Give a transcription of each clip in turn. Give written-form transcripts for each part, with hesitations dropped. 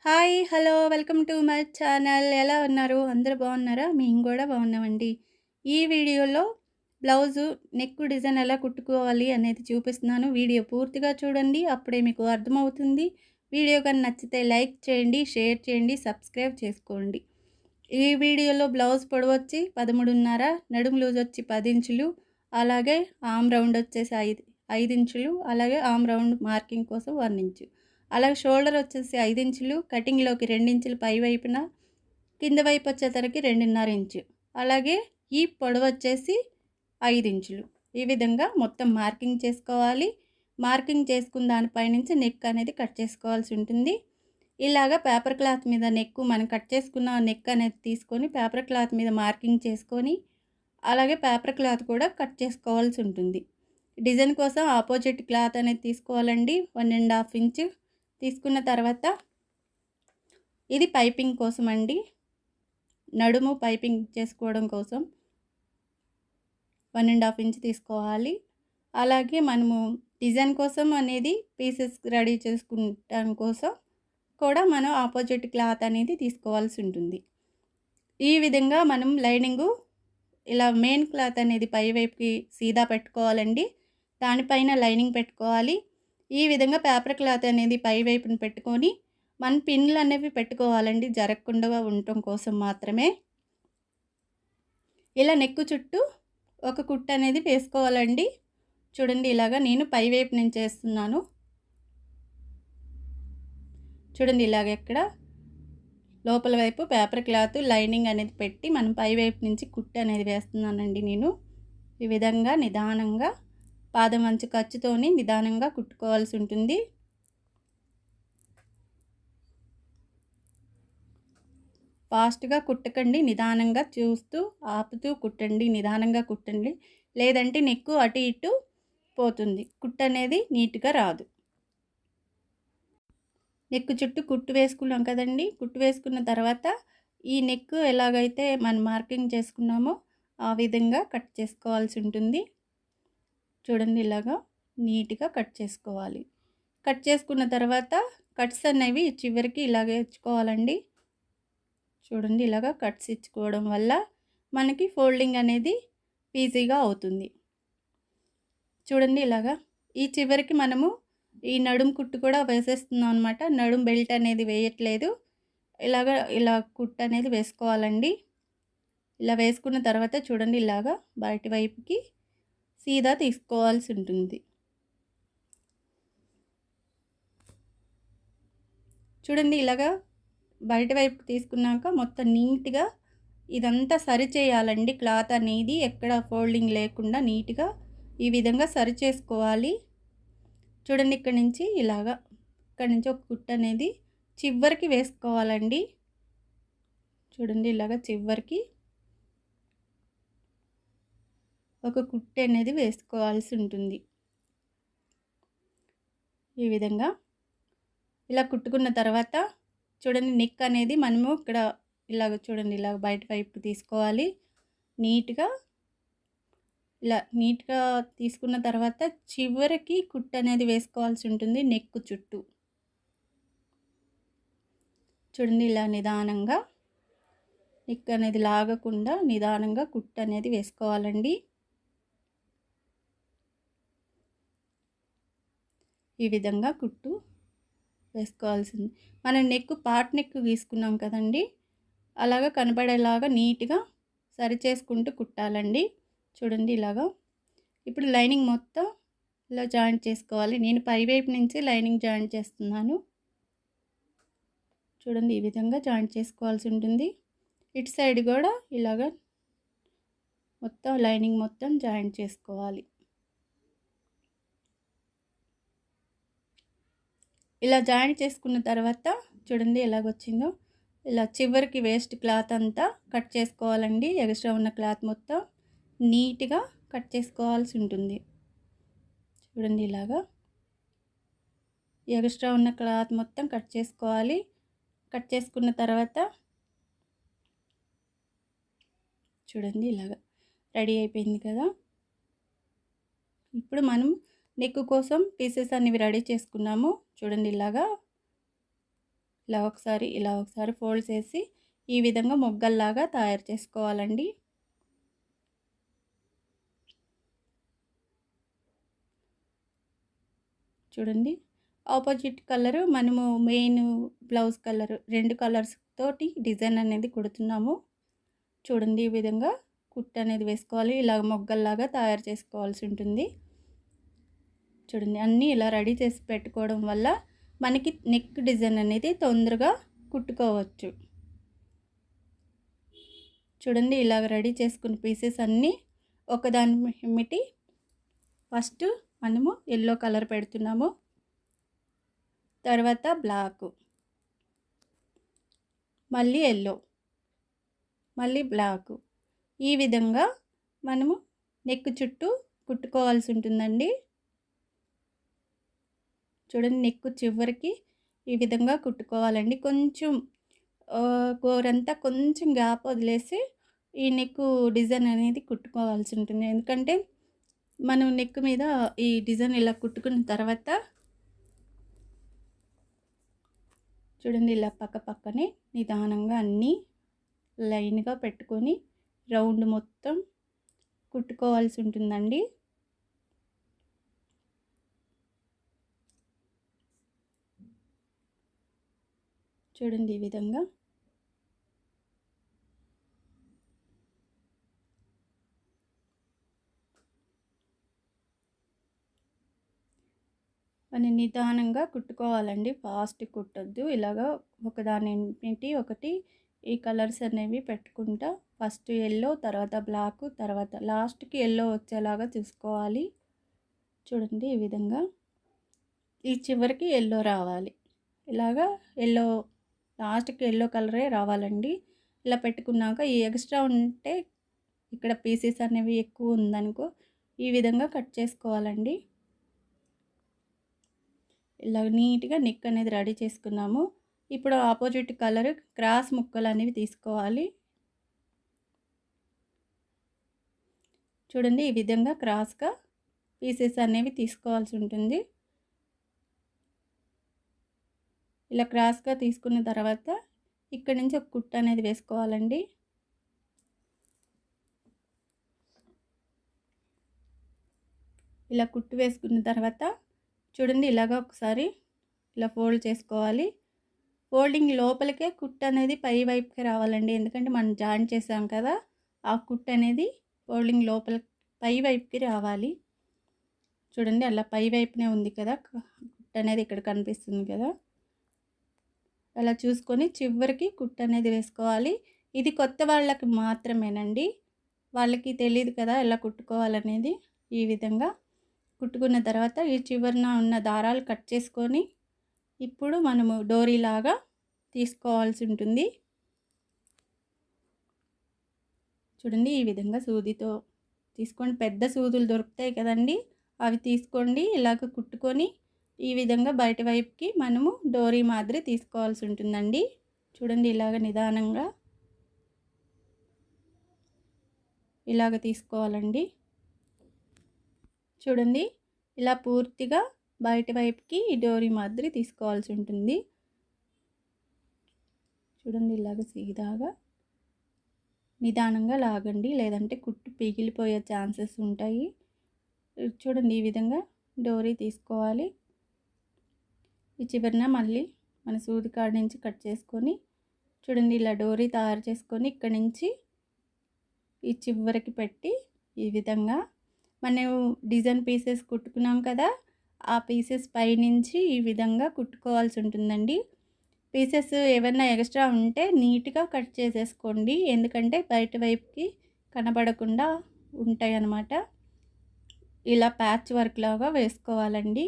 Hi! Hello! Welcome to my channel. ఎలా ఉన్నారు? అందరూ బాగున్నారా? మేము గూడా బాగున్నామండి. ఈ వీడియోలో బ్లౌజు నెక్ డిజైన్ ఎలా కుట్టుకోవాలి అనేది చూపిస్తున్నాను. వీడియో పూర్తిగా చూడండి. అప్పుడే మీకు అర్థమవుతుంది. వీడియో గాని నచ్చితే లైక్ చేయండి, షేర్ చేయండి, సబ్స్క్రైబ్ చేసుకోండి. ఈ వీడియోలో బ్లౌజ్ పొడవొచ్చి 13.5, నడుము లూజ్ వచ్చి 10 ఇంచులు, అలాగే ఆర్మ్ రౌండ్ వచ్చేసి 5 ఇంచులు, అలాగే ఆర్మ్ రౌండ్ మార్కింగ్ కోసం 1 ఇంచు. అలాగే షోల్డర్ వచ్చేసి 5 ఇంచులు, కటింగ్‌లోకి 2 ఇంచులు పై వైపున, కింద వైపు వచ్చేసరికి 2.5 ఇంచు. అలాగే ఈ పొడవొచ్చేసి 5 ఇంచులు. ఈ విధంగా మొత్తం మార్కింగ్ చేసుకోవాలి. మార్కింగ్ చేసుకున్న దానిపై నుంచి నెక్ అనేది కట్ చేసుకోవాల్సి ఉంటుంది. ఇలాగా పేపర్ క్లాత్ మీద మనం కట్ చేసుకున్న నెక్ అనేది తీసుకొని పేపర్ క్లాత్ మీద మార్కింగ్ చేసుకొని, అలాగే పేపర్ క్లాత్ కూడా కట్ చేసుకోవాల్సి ఉంటుంది. డిజైన్ కోసం ఆపోజిట్ క్లాత్ అనేది తీసుకోవాలండి. 1.5 ఇంచు తీసుకున్న తర్వాత ఇది పైపింగ్ కోసం అండి. నడుము పైపింగ్ చేసుకోవడం కోసం 1.5 ఇంచ్ తీసుకోవాలి. అలాగే మనము డిజైన్ కోసం అనేది పీసెస్ రెడీ చేసుకుంటాం కోసం కూడా మనం ఆపోజిట్ క్లాత్ అనేది తీసుకోవాల్సి ఉంటుంది. ఈ విధంగా మనం లైనింగు ఇలా మెయిన్ క్లాత్ అనేది పై వైపుకి సీదా పెట్టుకోవాలండి. దానిపైన లైనింగ్ పెట్టుకోవాలి. ఈ విధంగా పేపర్ క్లాత్ అనేది పై వైపున పెట్టుకొని మన పిన్లు అనేవి పెట్టుకోవాలండి, జరగకుండా ఉండటం కోసం మాత్రమే. ఇలా నెక్కు చుట్టూ ఒక కుట్టు అనేది వేసుకోవాలండి. చూడండి, ఇలాగా నేను పై వైపు నుంచి వేస్తున్నాను. చూడండి, ఇలాగ ఇక్కడ లోపల వైపు పేపర్ క్లాత్ లైనింగ్ అనేది పెట్టి మనం పై వైపు నుంచి కుట్టు అనేది వేస్తున్నానండి నేను. ఈ విధంగా నిదానంగా పాదం అంచు ఖర్చుతోని నిదానంగా కుట్టుకోవాల్సి ఉంటుంది. ఫాస్ట్గా కుట్టకండి, నిదానంగా చూస్తూ ఆపుతూ కుట్టండి, నిదానంగా కుట్టండి. లేదంటే నెక్కు అటు ఇటు పోతుంది, కుట్టు అనేది నీట్గా రాదు. నెక్ చుట్టూ కుట్టు వేసుకున్నాం కదండి. కుట్టు వేసుకున్న తర్వాత ఈ నెక్ ఎలాగైతే మనం మార్కింగ్ చేసుకున్నామో ఆ విధంగా కట్ చేసుకోవాల్సి ఉంటుంది. చూడండి, ఇలాగా నీట్గా కట్ చేసుకోవాలి. కట్ చేసుకున్న తర్వాత కట్స్ అనేవి చివరికి ఇలాగే ఇచ్చుకోవాలండి. చూడండి, ఇలాగా కట్స్ ఇచ్చుకోవడం వల్ల మనకి ఫోల్డింగ్ అనేది ఈజీగా అవుతుంది. చూడండి, ఇలాగా ఈ చివరికి మనము ఈ నడుము కుట్టు కూడా వేసేస్తున్నాం అనమాట. నడుము బెల్ట్ అనేది వేయట్లేదు. ఇలా కుట్టు అనేది వేసుకోవాలండి. ఇలా వేసుకున్న తర్వాత చూడండి, ఇలాగా బయటి వైపుకి సీదా తీసుకోవాల్సి ఉంటుంది. చూడండి, ఇలాగా బయట వైపుకి తీసుకున్నాక మొత్తం నీట్గా ఇదంతా సరి చేయాలండి. క్లాత్ అనేది ఎక్కడ ఫోల్డింగ్ లేకుండా నీట్గా ఈ విధంగా సరి చేసుకోవాలి. చూడండి, ఇక్కడ నుంచి ఒక కుట్టు అనేది చివరికి వేసుకోవాలండి. చూడండి, ఇలాగా చివరికి ఒక కుట్టు అనేది వేసుకోవాల్సి ఉంటుంది. ఈ విధంగా ఇలా కుట్టుకున్న తర్వాత చూడండి, నెక్ అనేది మనము ఇక్కడ చూడండి, ఇలాగ బయట వైపు తీసుకోవాలి. నీట్గా తీసుకున్న తర్వాత చివరికి కుట్టు అనేది వేసుకోవాల్సి ఉంటుంది నెక్ చుట్టూ. చూడండి, ఇలా నిదానంగా నెక్ అనేది లాగకుండా నిదానంగా కుట్టు అనేది వేసుకోవాలండి. ఈ విధంగా కుట్టు వేసుకోవాల్సింది. మనం పార్ట్ నెక్ గీసుకున్నాం కదండి, అలాగా కనపడేలాగా నీట్గా సరి చేసుకుంటూ కుట్టాలండి. చూడండి, ఇలాగా ఇప్పుడు లైనింగ్ మొత్తం ఇలా జాయింట్ చేసుకోవాలి. నేను పై వైపు నుంచి లైనింగ్ జాయింట్ చేస్తున్నాను. చూడండి, ఈ విధంగా జాయింట్ చేసుకోవాల్సి ఉంటుంది. ఇటు సైడ్ కూడా ఇలాగా మొత్తం లైనింగ్ మొత్తం జాయింట్ చేసుకోవాలి. ఇలా జాయింట్ చేసుకున్న తర్వాత చూడండి ఎలాగొచ్చిందో. ఇలా చివరికి వేస్ట్ క్లాత్ అంతా కట్ చేసుకోవాలండి. ఎక్స్ట్రా ఉన్న క్లాత్ మొత్తం నీట్గా కట్ చేసుకోవాల్సి ఉంటుంది. చూడండి, ఇలాగా ఎక్స్ట్రా ఉన్న క్లాత్ మొత్తం కట్ చేసుకోవాలి. కట్ చేసుకున్న తర్వాత చూడండి, ఇలాగా రెడీ అయిపోయింది కదా. ఇప్పుడు మనం నెక్ కోసం పీసెస్ అనేవి రెడీ చేసుకున్నాము. చూడండి, ఇలాగా ఇలా ఒకసారి ఫోల్డ్ చేసి ఈ విధంగా మొగ్గల్లాగా తయారు చేసుకోవాలండి. చూడండి, ఆపోజిట్ కలరు మనము మెయిన్ బ్లౌజ్ కలరు 2 కలర్స్ తోటి డిజైన్ అనేది కుడుతున్నాము. చూడండి, ఈ విధంగా కుట్టు అనేది వేసుకోవాలి. ఇలా మొగ్గల్లాగా తయారు చేసుకోవాల్సి ఉంటుంది. చూడండి, అన్నీ ఇలా రెడీ చేసి పెట్టుకోవడం వల్ల మనకి నెక్ డిజైన్ అనేది తొందరగా కుట్టుకోవచ్చు. చూడండి, ఇలాగ రెడీ చేసుకున్న పీసెస్ అన్నీ ఒకదాని మిటి ఫస్ట్ మనము ఎల్లో కలర్ పెడుతున్నాము, తర్వాత బ్లాకు, మళ్ళీ ఎల్లో, మళ్ళీ బ్లాకు. ఈ విధంగా మనము నెక్ చుట్టూ కుట్టుకోవాల్సి ఉంటుందండి. చూడండి, నెక్ చివరికి ఈ విధంగా కుట్టుకోవాలండి. కొంచెం గోరంతా కొంచెం గ్యాప్ వదిలేసి ఈ నెక్ డిజైన్ అనేది కుట్టుకోవాల్సి ఉంటుంది. ఎందుకంటే మనం నెక్ మీద ఈ డిజైన్ ఇలా కుట్టుకున్న తర్వాత చూడండి, ఇలా పక్కనే నిదానంగా అన్నీ లైన్గా పెట్టుకొని రౌండ్ మొత్తం కుట్టుకోవాల్సి ఉంటుందండి. చూడండి, ఈ విధంగా మనం నిదానంగా కుట్టుకోవాలండి, ఫాస్ట్ కుట్టొద్దు. ఇలాగా ఒకదానింటి ఒకటి ఈ కలర్స్ అనేవి పెట్టుకుంటా ఫస్ట్ ఎల్లో, తర్వాత బ్లాక్, తర్వాత లాస్ట్కి ఎల్లో వచ్చేలాగా చూసుకోవాలి. చూడండి, ఈ విధంగా ఈ చివరికి ఎల్లో రావాలి. ఇలాగా ఎల్లో లాస్ట్కి ఎల్లో కలరే రావాలండి. ఇలా పెట్టుకున్నాక ఈ ఎక్స్ట్రా ఉంటే ఇక్కడ పీసెస్ అనేవి ఎక్కువ ఉందనుకో ఈ విధంగా కట్ చేసుకోవాలండి. ఇలా నీట్గా నెక్ అనేది రెడీ చేసుకున్నాము. ఇప్పుడు ఆపోజిట్ కలర్ క్రాస్ ముక్కలు అనేవి తీసుకోవాలి. చూడండి, ఈ విధంగా క్రాస్గా పీసెస్ అనేవి తీసుకోవాల్సి ఉంటుంది. ఇలా క్రాస్గా తీసుకున్న తర్వాత ఇక్కడ నుంచి ఒక కుట్టు అనేది వేసుకోవాలండి. ఇలా కుట్టు వేసుకున్న తర్వాత చూడండి, ఇలాగ ఒకసారి ఇలా ఫోల్డ్ చేసుకోవాలి. ఫోల్డింగ్ లోపలికే కుట్టు అనేది పై వైపుకి రావాలండి. ఎందుకంటే మనం జాయిన్ చేసాం కదా, ఆ కుట్టు అనేది ఫోల్డింగ్ లోపల పై వైపుకి రావాలి. చూడండి, అలా పై వైపునే ఉంది కదా కుట్టు అనేది, ఇక్కడ కనిపిస్తుంది కదా. అలా చూసుకొని చివరికి కుట్టు అనేది వేసుకోవాలి. ఇది కొత్త వాళ్ళకి మాత్రమేనండి, వాళ్ళకి తెలియదు కదా ఎలా కుట్టుకోవాలనేది. ఈ విధంగా కుట్టుకున్న తర్వాత ఈ చివరన ఉన్న దారాలు కట్ చేసుకొని ఇప్పుడు మనము డోరీలాగా తీసుకోవాల్సి ఉంటుంది. చూడండి, ఈ విధంగా సూదితో తీసుకోండి. పెద్ద సూదులు దొరుకుతాయి కదండి, అవి తీసుకోండి. ఇలాగ కుట్టుకొని ఈ విధంగా బయట వైపుకి మనము డోరీ మాదిరి తీసుకోవాల్సి ఉంటుందండి. చూడండి, ఇలాగ నిదానంగా ఇలాగ తీసుకోవాలండి. చూడండి, ఇలా పూర్తిగా బయట వైపుకి ఈ డోరీ మాదిరి తీసుకోవాల్సి ఉంటుంది. చూడండి, ఇలాగ సీదాగా నిదానంగా లాగండి, లేదంటే కుట్టు పిగిలిపోయే ఛాన్సెస్ ఉంటాయి. చూడండి, ఈ విధంగా డోరీ తీసుకోవాలి. ఈ చివరన మళ్ళీ మన సూది కాడ నుంచి కట్ చేసుకొని చూడండి, ఇలా డోరీ తయారు చేసుకొని ఇక్కడి నుంచి ఈ చివరికి పెట్టి ఈ విధంగా మనం డిజైన్ పీసెస్ కుట్టుకున్నాం కదా, ఆ పీసెస్ పైనుంచి ఈ విధంగా కుట్టుకోవాల్సి ఉంటుందండి. పీసెస్ ఏమైనా ఎక్స్ట్రా ఉంటే నీట్గా కట్ చేసేసుకోండి, ఎందుకంటే బయట వైపుకి కనబడకుండా ఉంటాయి అన్నమాట. ఇలా ప్యాచ్ వర్క్ లాగా వేసుకోవాలండి,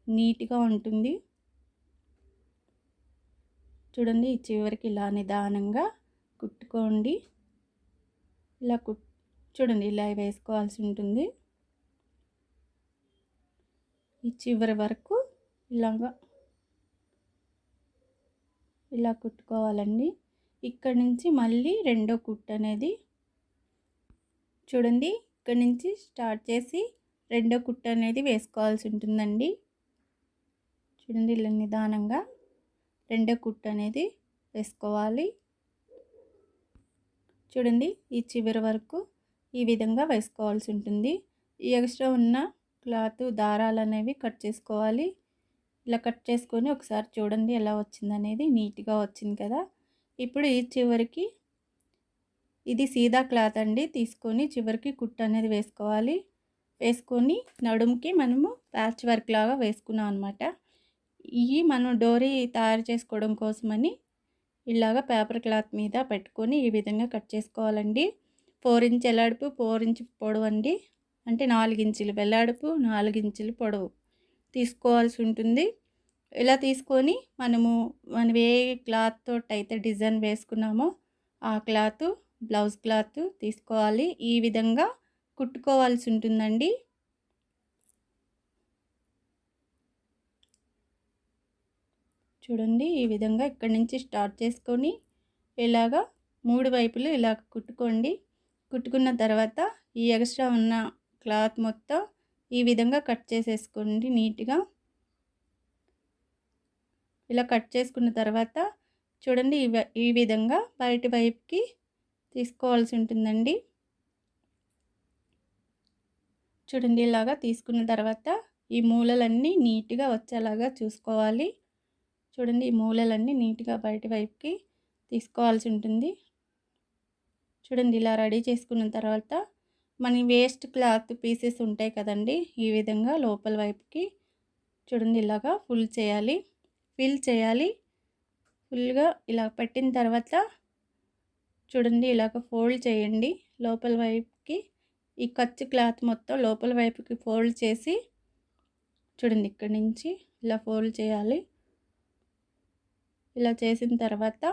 నీట్గా ఉంటుంది. చూడండి, ఈ చివరికి ఇలా నిదానంగా కుట్టుకోండి. ఇలా చూడండి, ఇలా వేసుకోవాల్సి ఉంటుంది. ఈ చివరి వరకు ఇలా కుట్టుకోవాలండి. ఇక్కడ నుంచి మళ్ళీ రెండో కుట్టు అనేది చూడండి, ఇక్కడ నుంచి స్టార్ట్ చేసి రెండో కుట్టు అనేది వేసుకోవాల్సి ఉంటుందండి. చూడండి, ఇలా నిదానంగా రెండో కుట్టు అనేది వేసుకోవాలి. చూడండి ఈ చివరి వరకు ఈ విధంగా వేసుకోవాల్సి ఉంటుంది. ఈ ఎక్స్ట్రా ఉన్న క్లాత్ దారాలు అనేవి కట్ చేసుకోవాలి. ఇలా కట్ చేసుకొని ఒకసారి చూడండి ఎలా వచ్చిందనేది. నీట్గా వచ్చింది కదా. ఇప్పుడు ఈ చివరికి ఇది సీదా క్లాత్ అండి, తీసుకొని చివరికి కుట్టు అనేది వేసుకోవాలి. వేసుకొని నడుముకి మనము ప్యాచ్ వర్క్ లాగా వేసుకున్నాం అనమాట. ఇవి మనం డోరీ తయారు చేసుకోవడం కోసమని ఇలాగా పేపర్ క్లాత్ మీద పెట్టుకొని ఈ విధంగా కట్ చేసుకోవాలండి. 4 ఇంచ్ వెడల్పు, 4 ఇంచ్ పొడవు అండి. అంటే 4 ఇంచులు వెడల్పు, 4 ఇంచులు పొడవు తీసుకోవాల్సి ఉంటుంది. ఇలా తీసుకొని మనం ఏ క్లాత్ తోటి అయితే డిజైన్ వేసుకున్నామో ఆ క్లాత్, బ్లౌజ్ క్లాత్ తీసుకోవాలి. ఈ విధంగా కుట్టుకోవాల్సి ఉంటుందండి. చూడండి ఈ విధంగా ఇక్కడి నుంచి స్టార్ట్ చేసుకొని ఇలాగా 3 వైపులు ఇలా కుట్టుకోండి. కుట్టుకున్న తర్వాత ఈ ఎక్స్ట్రా ఉన్న క్లాత్ మొత్తం ఈ విధంగా కట్ చేసేసుకోండి నీట్గా. ఇలా కట్ చేసుకున్న తర్వాత చూడండి ఈ విధంగా బయటి వైపుకి తీసుకోవాల్సి ఉంటుందండి. చూడండి ఇలాగా తీసుకున్న తర్వాత ఈ మూలలన్నీ నీట్గా వచ్చేలాగా చూసుకోవాలి. చూడండి ఈ మూలలన్నీ నీట్గా బయటి వైపుకి తీసుకోవాల్సి ఉంటుంది. చూడండి ఇలా రెడీ చేసుకున్న తర్వాత మన వేస్ట్ క్లాత్ పీసెస్ ఉంటాయి కదండి, ఈ విధంగా లోపల వైపుకి చూడండి ఇలాగా ఫిల్ చేయాలి. ఫుల్గా ఇలా పెట్టిన తర్వాత చూడండి ఇలాగ ఫోల్డ్ చేయండి. లోపల వైపుకి ఈ ఖర్చు క్లాత్ మొత్తం లోపల వైపుకి ఫోల్డ్ చేసి చూడండి ఇక్కడి నుంచి ఇలా ఫోల్డ్ చేయాలి. ఇలా చేసిన తర్వాత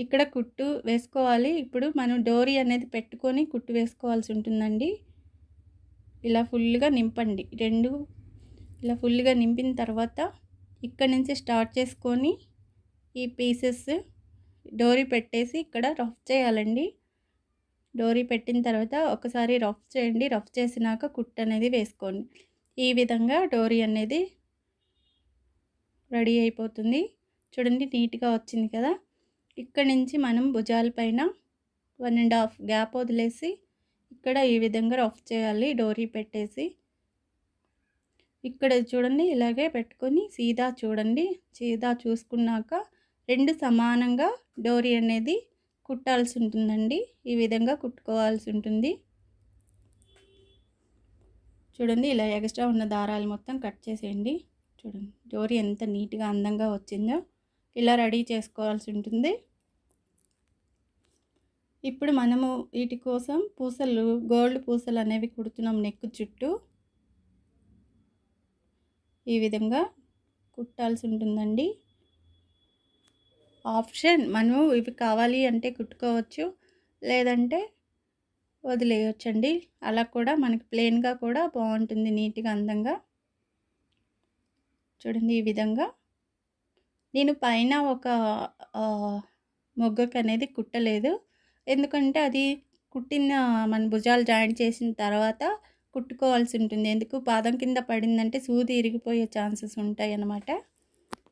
ఇక్కడ కుట్టు వేసుకోవాలి. ఇప్పుడు మనం డోరీ అనేది పెట్టుకొని కుట్టు వేసుకోవాల్సి ఉంటుందండి. ఇలా ఫుల్గా నింపండి. రెండు ఇలా ఫుల్గా నింపిన తర్వాత ఇక్కడ నుంచి స్టార్ట్ చేసుకొని ఈ పీసెస్ డోరీ పెట్టేసి ఇక్కడ రఫ్ చేయాలండి. డోరీ పెట్టిన తర్వాత ఒకసారి రఫ్ చేయండి. రఫ్ చేసినాక కుట్టు అనేది వేసుకోండి. ఈ విధంగా డోరీ అనేది రెడీ అయిపోతుంది. చూడండి నీట్గా వచ్చింది కదా. ఇక్కడ నుంచి మనం భుజాల పైన 1.5 గ్యాప్ వదిలేసి ఇక్కడ ఈ విధంగా రఫ్ చేయాలి. డోరీ పెట్టేసి ఇక్కడ చూడండి ఇలాగే పెట్టుకొని సీదా చూడండి. సీదా చూసుకున్నాక రెండు సమానంగా డోరీ అనేది కుట్టాల్సి ఉంటుందండి. ఈ విధంగా కుట్టుకోవాల్సి ఉంటుంది. చూడండి ఇలా ఎక్స్ట్రా ఉన్న దారాలు మొత్తం కట్ చేసేయండి. చూడండి డోరీ ఎంత నీట్గా అందంగా వచ్చిందో. ఇలా రెడీ చేసుకోవాల్సి ఉంటుంది. ఇప్పుడు మనము వీటి కోసం పూసలు, గోల్డ్ పూసలు అనేవి కుడుతున్నాం నెక్ చుట్టూ. ఈ విధంగా కుట్టాల్సి ఉంటుందండి. ఆప్షన్, మనం ఇవి కావాలి అంటే కుట్టుకోవచ్చు, లేదంటే వదిలేయచ్చండి. అలా కూడా మనకి ప్లెయిన్గా కూడా బాగుంటుంది, నీట్గా అందంగా. చూడండి ఈ విధంగా నేను పైన ఒక మొగ్గకు అనేది కుట్టలేదు, ఎందుకంటే అది కుట్టిన మన భుజాలు జాయింట్ చేసిన తర్వాత కుట్టుకోవాల్సి ఉంటుంది. ఎందుకు పాదం కింద పడిందంటే సూది ఇరిగిపోయే ఛాన్సెస్ ఉంటాయి అన్నమాట.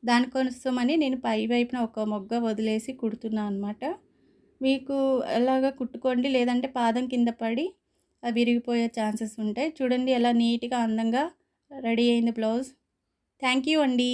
దానికోసమని నేను పై వైపున ఒక మొగ్గ వదిలేసి కుడుతున్నాను అనమాట. మీకు ఎలాగ కుట్టుకోండి, లేదంటే పాదం కింద పడి అవి విరిగిపోయే ఛాన్సెస్ ఉంటాయి. చూడండి ఎలా నీట్గా అందంగా రెడీ అయింది బ్లౌజ్. థ్యాంక్ యూ అండి.